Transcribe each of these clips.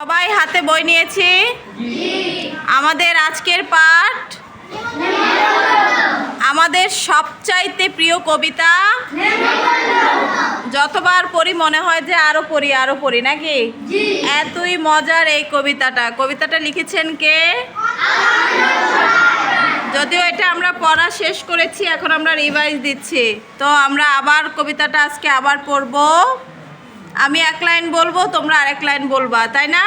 সবাই হাতে বই নিয়েছি। আমাদের আজকের পাঠ আমাদের সবচাইতে প্রিয় কবিতা। যতবার পড়ি মনে হয় যে আরো পড়ি নাকি? এতই মজার এই কবিতাটা লিখেছেন কে? যদিও এটা আমরা পড়া শেষ করেছি, এখন আমরা রিভাইজ দিচ্ছি। তো আমরা আবার কবিতাটা আজকে আবার পড়বো। আমি এক লাইন বলবো, তোমরা আরেক লাইন বলবা, তাই না?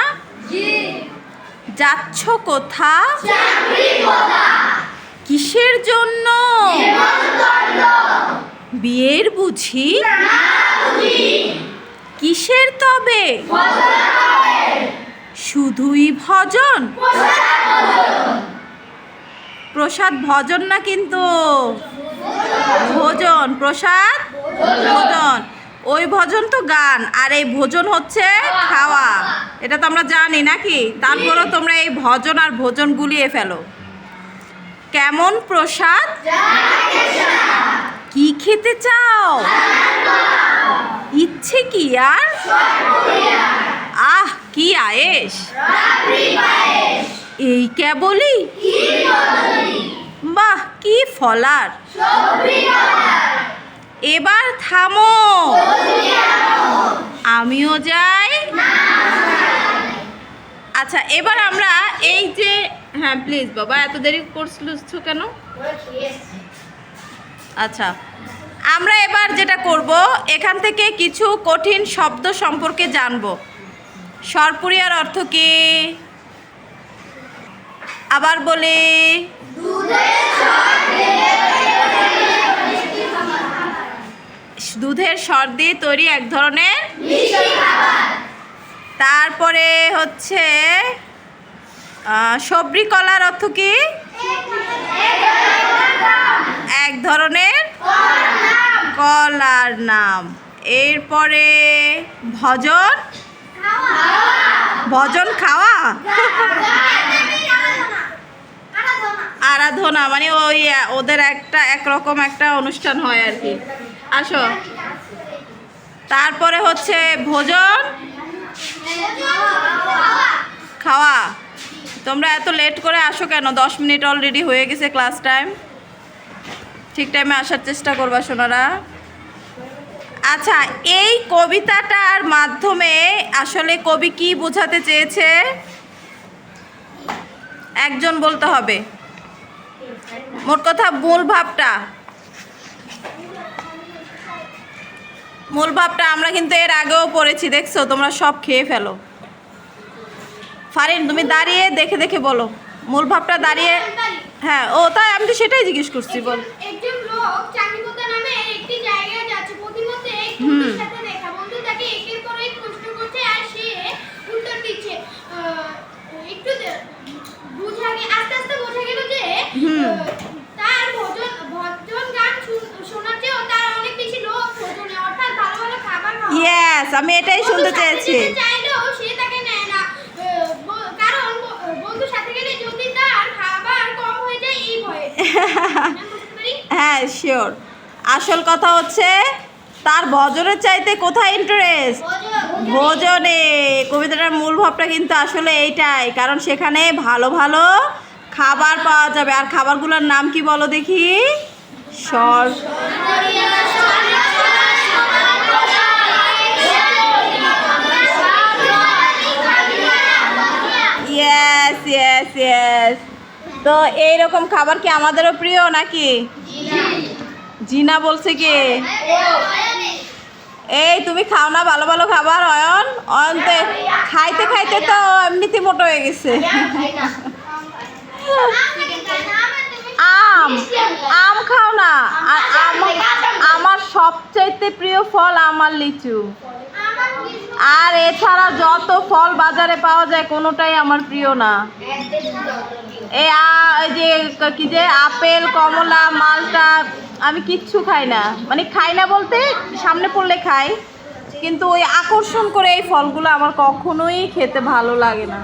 যাচ্ছ কোথা? কিসের জন্য? বিয়ের বুঝি? কিসের তবে? শুধুই ভজন? প্রসাদ ভজন না কিন্তু, ভোজন। প্রসাদ ভোজন, ওই ভজন তো গান, আর এই ভোজন হচ্ছে খাওয়া। এটা তো আমরা জানি নাকি? তারপরেও তোমরা এই ভজন আর ভোজন গুলিয়ে ফেলো। কেমন প্রসাদ? কি খেতে চাও? ইচ্ছে কি আর? আহ কি আয়েশ! এই কেবলই? বাহ কি ফলার! এবার থামো, আমিও যাই। আচ্ছা, এবার আমরা এই যে, হ্যাঁ প্লিজ বাবা, এত দেরি করছো কেন? আচ্ছা, আমরা এবার যেটা করব, এখান থেকে কিছু কঠিন শব্দ সম্পর্কে জানব। সরপুরিয়ার অর্থ কি? আবার বলি, দুধের সর দিয়ে তৈরি এক ধরনের। তারপরে হচ্ছে সবরি কলার অর্থ কি? এক ধরনের কলার নাম। এরপরে ভজন, ভজন খাওয়া, আরাধনা মানে ওই ওদের একরকম একটা অনুষ্ঠান হয় আর কি। আসো, তারপরে হচ্ছে ভোজন খাওয়া। তোমরা এত লেট করে আসো কেন? 10 মিনিট অলরেডি হয়ে গেছে ক্লাস টাইম। ঠিক টাইমে আসার চেষ্টা করবা সোনারা। আচ্ছা, এই কবিতাটার মাধ্যমে আসলে কবি কি বোঝাতে চেয়েছে একজন বলতে হবে। মোট কথা মূল ভাবটা আমরা কিন্তু এর আগেও পড়েছি, দেখছো? তোমরা সব খেয়ে ফেলো। ফারিন, তুমি দাঁড়িয়ে দেখে দেখে বলো মূল ভাবটা। দাঁড়িয়ে, হ্যাঁ। ও তাই, আমি তো সেটাই জিজ্ঞেস করছি। বল। একজন লোক চাকরিকর্তা নামে একটি জায়গায় যাচ্ছে। প্রতিমধ্যে এক বন্ধুর সাথে দেখা। বন্ধু তাকে একের পর এক প্রশ্ন করছে আর সে উত্তর দিচ্ছে। একটু আস্তে আস্তে বোঝা গেল যে তার ভজন গান শোনার চেয়েও তার অনেক বেশি লোক ভজনে, অর্থাৎ ভালো ভালো খাবার খাওয়া। ইয়েস, আমি এটাই শুনতে চেয়েছি। চাইলেও সে তাকে নেয় না, কারণ বন্ধুর সাথে গেলে যদি তার খাবার কম হয়ে যায় এই ভয়ে। হ্যাঁ শিওর। আসল কথা হচ্ছে তার ভজনের চাইতে কোথায় ইন্টারেস্ট? ভোজনে। কবিতাটার মূল ভাবটা কিন্তু আসলে এইটাই, কারণ সেখানে ভালো ভালো খাবার পাওয়া যাবে। আর খাবারগুলোর নাম কি বলো দেখি? Yes yes yes. তো এইরকম খাবার কি আমাদেরও প্রিয় নাকি? জিনা বলছে কি? এই তুমি খাও না ভালো ভালো খাবার? অয়ন তো খাইতে খাইতে তো এমনিতে মোটো হয়ে গেছে। আম খাও না? আমার সবচাইতে প্রিয় ফল আমার লিচু। আর এছাড়া যত ফল বাজারে পাওয়া যায় কোনোটাই আমার প্রিয় না। এই যে কি যে আপেল, কমলা, মালটা আমি কিচ্ছু খাই না। মানে খাই না বলতে সামনে পড়লে খাই, কিন্তু ওই আকর্ষণ করে এই ফলগুলো আমার কখনোই খেতে ভালো লাগে না।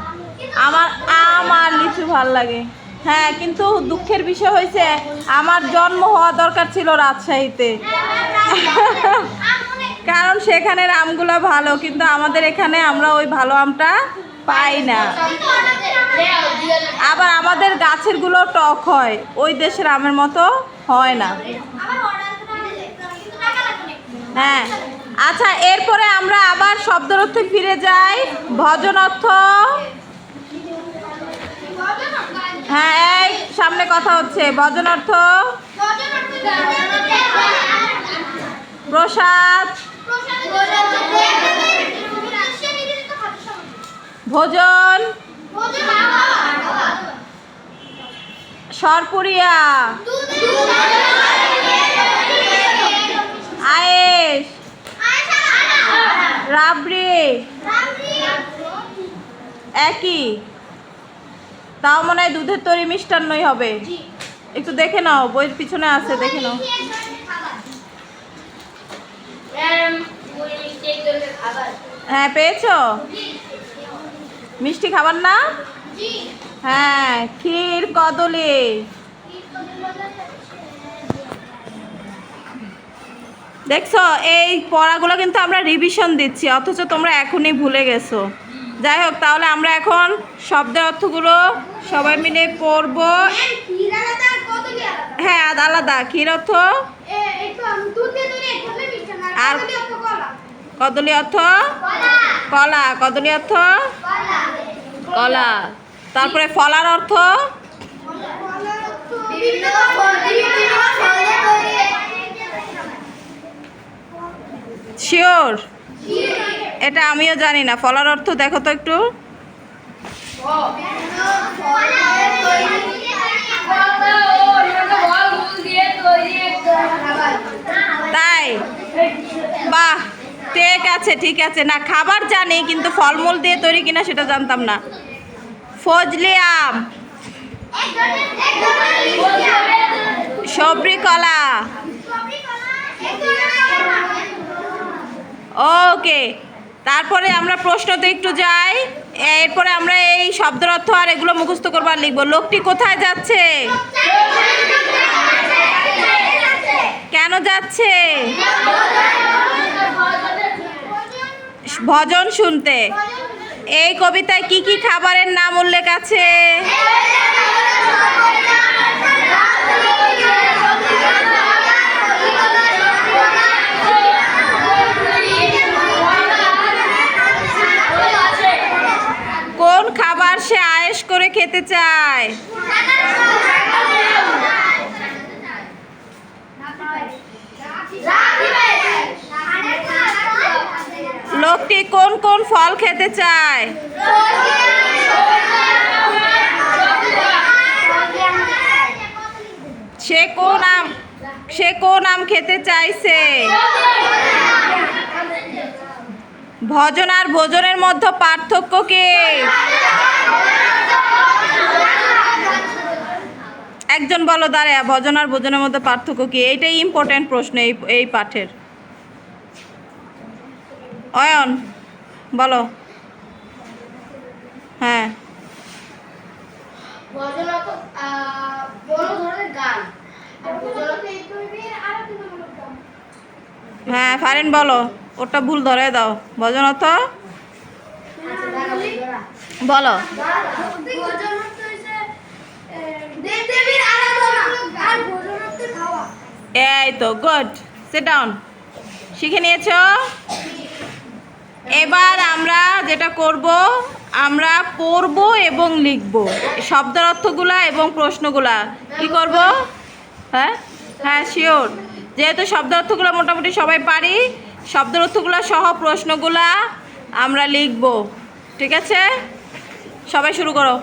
আমার আম আর লিচু ভালো লাগে। হ্যাঁ, কিন্তু দুঃখের বিষয় হয়েছে আমার জন্ম হওয়া দরকার ছিল রাজশাহীতে। কারণ সেখানের আমগুলো ভালো, কিন্তু আমাদের এখানে আমরা ওই ভালো আমটা পাই না। আবার আমাদের গাছের গুলো টক হয়, ওই দেশের আমের মতো হয় না। হ্যাঁ, আচ্ছা, এরপরে আমরা আবার শব্দের অর্থে ফিরে যাই। ভজন অর্থ, হ্যাঁ, এই সামনে কথা হচ্ছে। ভজন অর্থ প্রসাদ, ভোজন, সরপুরিয়া, আয়েশ, রাবড়ি, একই। তাও মনে হয় দুধের তৈরি মিষ্টান্নই হবে। একটু দেখে নাও, বইয়ের পিছনে আছে, দেখে নাও। হ্যাঁ, পেয়েছো? মিষ্টি খাবার না? হ্যাঁ, ক্ষীর, কদলি। দেখছো, এই পড়াগুলো কিন্তু আমরা রিভিশন দিচ্ছি, অথচ তোমরা এখনই ভুলে গেছো। যাই হোক, তাহলে আমরা এখন শব্দের অর্থগুলো সবাই মিলে পড়বো। হ্যাঁ, আলাদা। ক্ষীর অর্থ আর কদলি অর্থ কলা, কদলি অর্থ কলা। তারপরে ফলার অর্থ শিওর? এটা আমিও জানি না। ফলার অর্থ দেখো তো একটু। তাই? বাহ, ঠিক আছে, ঠিক আছে। না, খাবার জানি, কিন্তু ফলমূল দিয়ে তৈরি কিনা সেটা জানতাম না। ফজলি আম, সবরি কলা। ওকে, তারপরে আমরা প্রশ্নতে একটু যাই। এরপরে আমরা এই শব্দের অর্থ আর এগুলো মুখস্থ করবো আর লিখবো। লোকটি কোথায় যাচ্ছে? কেন যাচ্ছে? ভজন শুনতে। এই কবিতায় কি কি খাবারের নাম উল্লেখ আছে? কোন খাবার সে আয়েশ করে খেতে চায়? লোকটি কোন কোন ফল খেতে চায়? সে কোন আম খেতে চাইছে? ভজন আর ভোজনের মধ্যে পার্থক্য কি? একজন বলো দাঁড়া, ভজন আর ভোজনের মধ্যে পার্থক্য কি? এইটাই ইম্পর্টেন্ট প্রশ্ন এই পাঠের। অয়ন বলো। হ্যাঁ, হ্যাঁ, ফারিন বলো। ওটা ভুল ধরে দাও। ভজন অর্থ বলো। এই তো, গুড। Sit down. শিখে নিয়েছো? এবার আমরা যেটা করব, আমরা পড়ব এবং লিখব শব্দের অর্থগুলা এবং প্রশ্নগুলা। কি করব? হ্যাঁ, হ্যাঁ, শিওর। যেহেতু শব্দ অর্থগুলো মোটামুটি সবাই পারি, শব্দের অর্থগুলো সহ প্রশ্নগুলা আমরা লিখব। ঠিক আছে, সবাই শুরু করো।